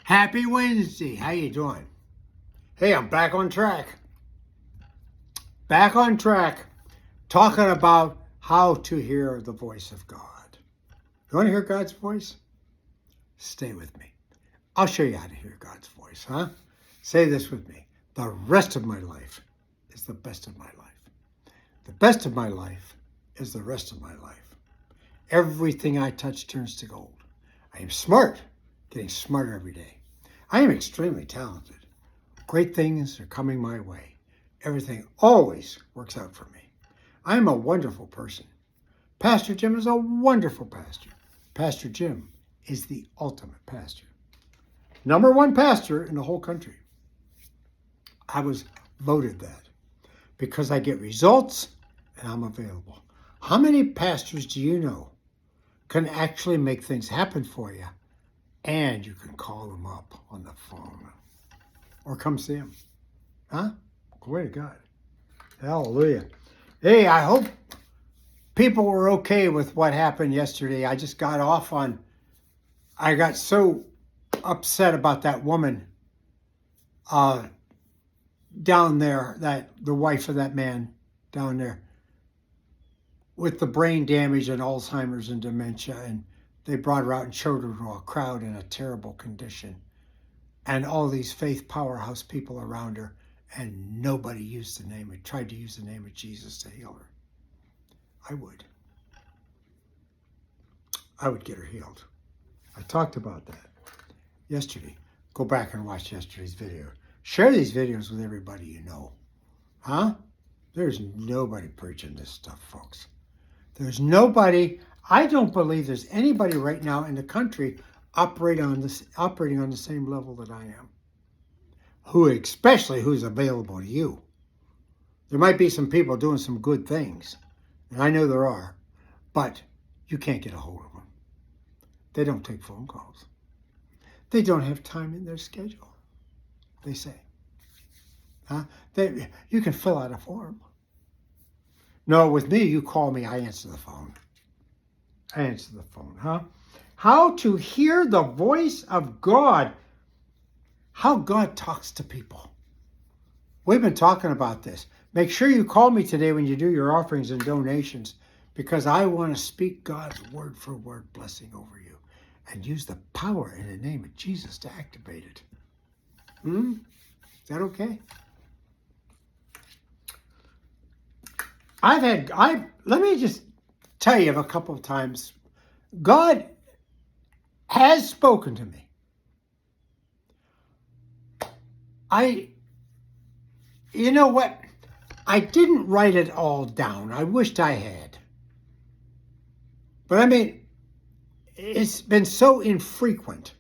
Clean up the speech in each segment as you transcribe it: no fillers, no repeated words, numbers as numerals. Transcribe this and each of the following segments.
Happy Wednesday. How you doing? Hey, I'm back on track. Back on track, talking about how to hear the voice of God. You want to hear God's voice? Stay with me. I'll show you how to hear God's voice, huh? Say this with me. The rest of my life is the best of my life. The best of my life is the rest of my life. Everything I touch turns to gold. I am smart, getting smarter every day. I am extremely talented. Great things are coming my way. Everything always works out for me. I am a wonderful person. Pastor Jim is a wonderful pastor. Pastor Jim is the ultimate pastor. Number one pastor in the whole country. I was voted that because I get results and I'm available. How many pastors do you know can actually make things happen for you and you can call them up on the phone or come see them? Huh? Glory to God. Hallelujah. Hey, I hope people were okay with what happened yesterday. I just got off on, I got so upset about that woman down there, that the wife of that man down there with the brain damage and Alzheimer's and dementia. And they brought her out and showed her to a crowd in a terrible condition. And all these faith powerhouse people around her. And nobody tried to use the name of Jesus to heal her. I would get her healed. I talked about that yesterday. Go back and watch yesterday's video. Share these videos with everybody you know. Huh? There's nobody preaching this stuff, folks. There's nobody. I don't believe there's anybody right now in the country operating on the same level that I am. Especially who's available to you. There might be some people doing some good things, and I know there are, but you can't get a hold of them. They don't take phone calls. They don't have time in their schedule, they say. Huh? You can fill out a form. No, with me, you call me, I answer the phone. Huh? How to hear the voice of God. How God talks to people. We've been talking about this. Make sure you call me today when you do your offerings and donations, because I want to speak God's word for word blessing over you and use the power in the name of Jesus to activate it. Is that okay? Let me just tell you a couple of times, God has spoken to me. You know what? I didn't write it all down. I wished I had. But I mean, it's been so infrequent.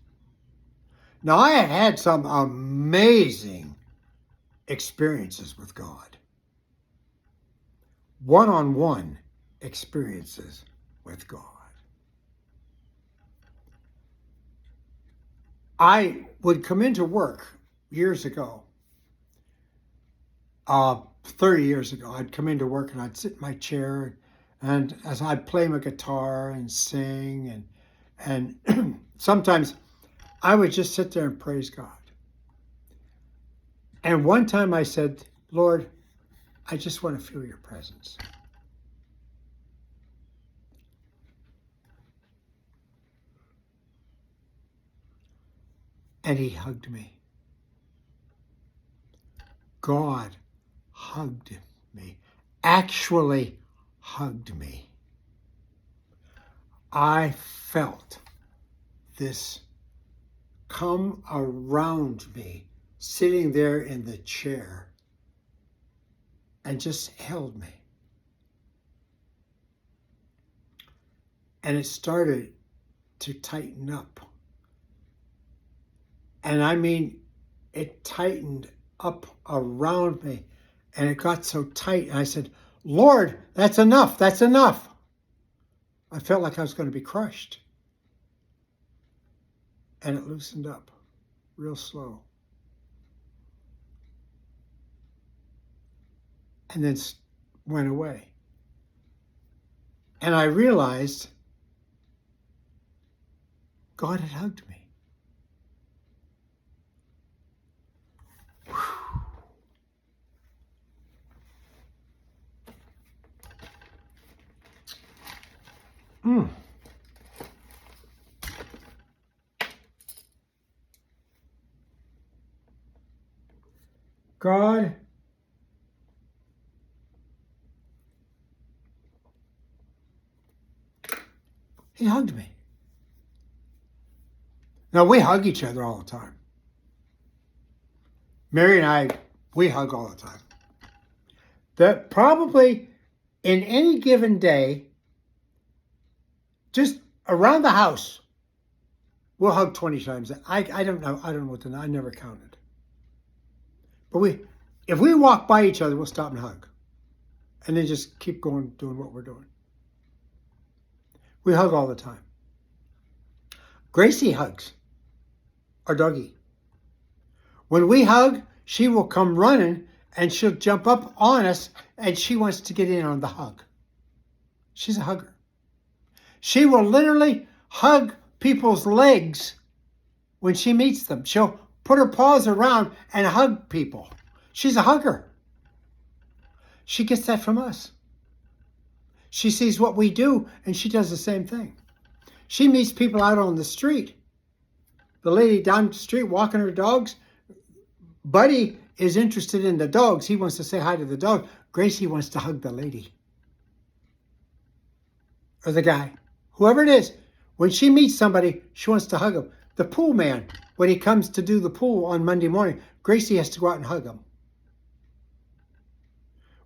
Now, I have had some amazing experiences with God. One-on-one experiences with God. I would come into work years ago, 30 years ago, I'd come into work and I'd sit in my chair and as I'd play my guitar and sing and sometimes I would just sit there and praise God. And one time I said, Lord, I just want to feel your presence. And he hugged me. God hugged me. Actually hugged me. I felt this come around me, sitting there in the chair, and just held me. And it started to tighten up. And I mean, it tightened up around me, and it got so tight. And I said, Lord, that's enough. That's enough. I felt like I was going to be crushed. And it loosened up real slow. And then went away. And I realized God had hugged me. Mm. God, he hugged me. Now, we hug each other all the time. Mary and I, we hug all the time. That probably in any given day, just around the house, we'll hug 20 times. I don't know. I don't know what the, I never counted. But if we walk by each other, we'll stop and hug. And then just keep going, doing what we're doing. We hug all the time. Gracie hugs our doggie. When we hug, she will come running and she'll jump up on us and she wants to get in on the hug. She's a hugger. She will literally hug people's legs when she meets them. She'll put her paws around and hug people. She's a hugger. She gets that from us. She sees what we do and she does the same thing. She meets people out on the street. The lady down the street walking her dogs, Buddy is interested in the dogs. He wants to say hi to the dog. Gracie wants to hug the lady. Or the guy. Whoever it is. When she meets somebody, she wants to hug him. The pool man, when he comes to do the pool on Monday morning, Gracie has to go out and hug him.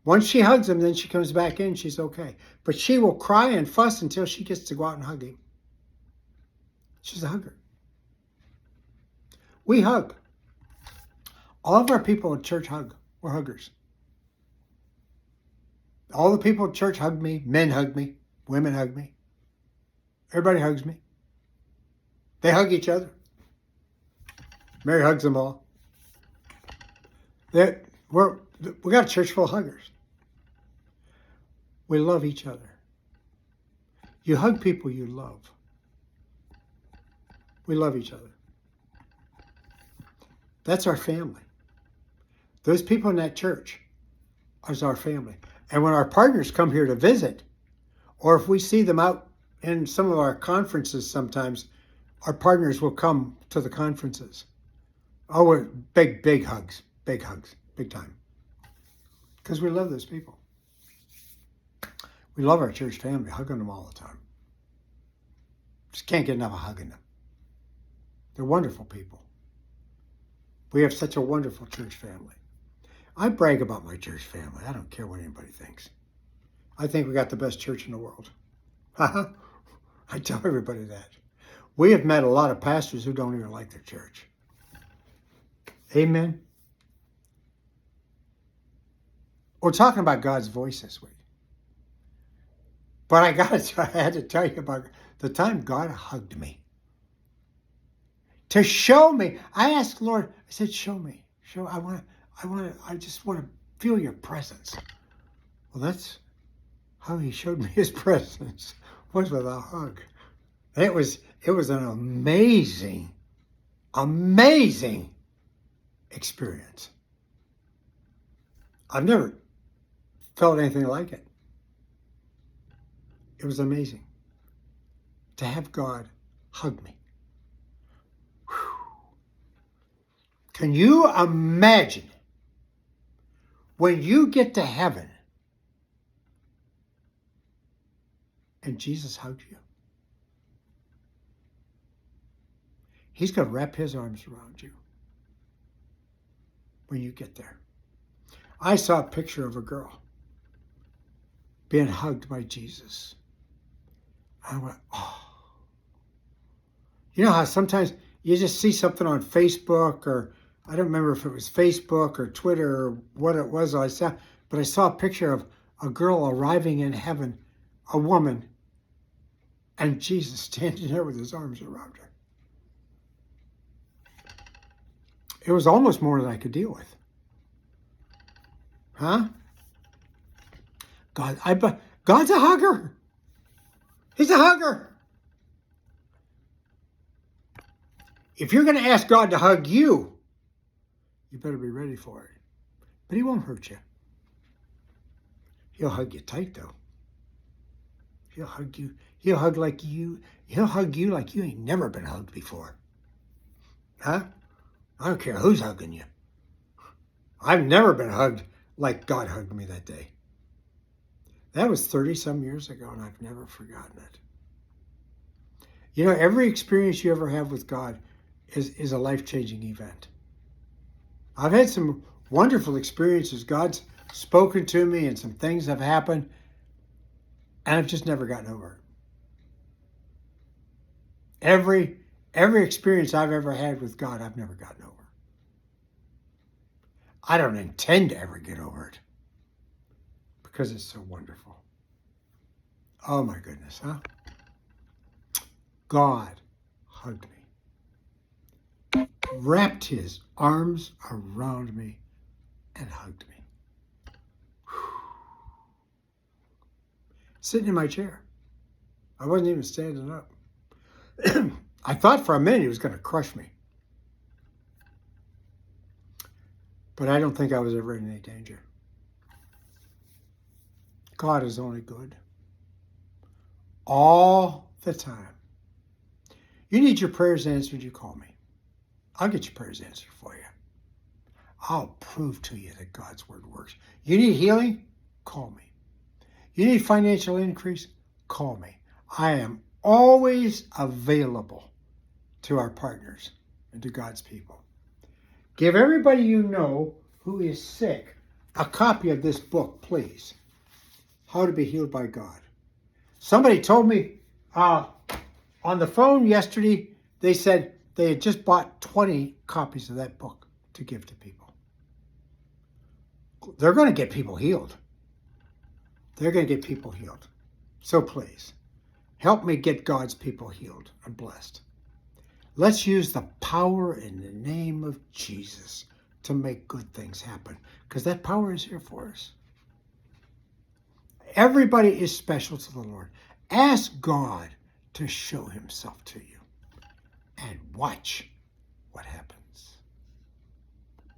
Once she hugs him, then she comes back in, she's okay. But she will cry and fuss until she gets to go out and hug him. She's a hugger. We hug. All of our people at church hug. We're huggers. All the people at church hug me. Men hug me. Women hug me. Everybody hugs me. They hug each other. Mary hugs them all. We got a church full of huggers. We love each other. You hug people you love. We love each other. That's our family. Those people in that church are our family. And when our partners come here to visit, or if we see them out in some of our conferences sometimes, our partners will come to the conferences. Oh, we're big hugs, big time. Because we love those people. We love our church family, hugging them all the time. Just can't get enough of hugging them. They're wonderful people. We have such a wonderful church family. I brag about my church family. I don't care what anybody thinks. I think we got the best church in the world. I tell everybody that. We have met a lot of pastors who don't even like their church. Amen. We're talking about God's voice this week. But I had to tell you about the time God hugged me. To show me. I asked Lord, I said, show me. I just want to feel your presence. Well, that's how he showed me his presence, was with a hug. It was an amazing experience. I've never felt anything like it. It was amazing to have God hug me. Whew. Can you imagine when you get to heaven and Jesus hugged you? He's going to wrap his arms around you when you get there. I saw a picture of a girl being hugged by Jesus. I went, oh. You know how sometimes you just see something on Facebook, or I don't remember if it was Facebook or Twitter or what it was but I saw a picture of a girl arriving in heaven, a woman, and Jesus standing there with his arms around her. It was almost more than I could deal with. Huh? God's a hugger. He's a hugger. If you're going to ask God to hug you, you better be ready for it. But he won't hurt you. He'll hug you tight, though. He'll hug you. He'll hug you like you ain't never been hugged before. Huh? I don't care who's hugging you. I've never been hugged like God hugged me that day. That was 30-some years ago, and I've never forgotten it. You know, every experience you ever have with God is a life-changing event. I've had some wonderful experiences. God's spoken to me, and some things have happened, and I've just never gotten over it. Every experience I've ever had with God, I've never gotten over. I don't intend to ever get over it because it's so wonderful. Oh my goodness, huh? God hugged me, wrapped his arms around me, and hugged me. Sitting in my chair. I wasn't even standing up. I thought for a minute he was going to crush me. But I don't think I was ever in any danger. God is only good. All the time. You need your prayers answered, you call me. I'll get your prayers answered for you. I'll prove to you that God's word works. You need healing? Call me. You need financial increase? Call me. I am always available to our partners and to God's people. Give everybody you know who is sick a copy of this book, please. How to be Healed by God. Somebody told me on the phone yesterday, they said they had just bought 20 copies of that book to give to people. They're going to get people healed. They're going to get people healed. So please, help me get God's people healed and blessed. Let's use the power in the name of Jesus to make good things happen, because that power is here for us. Everybody is special to the Lord. Ask God to show himself to you and watch what happens.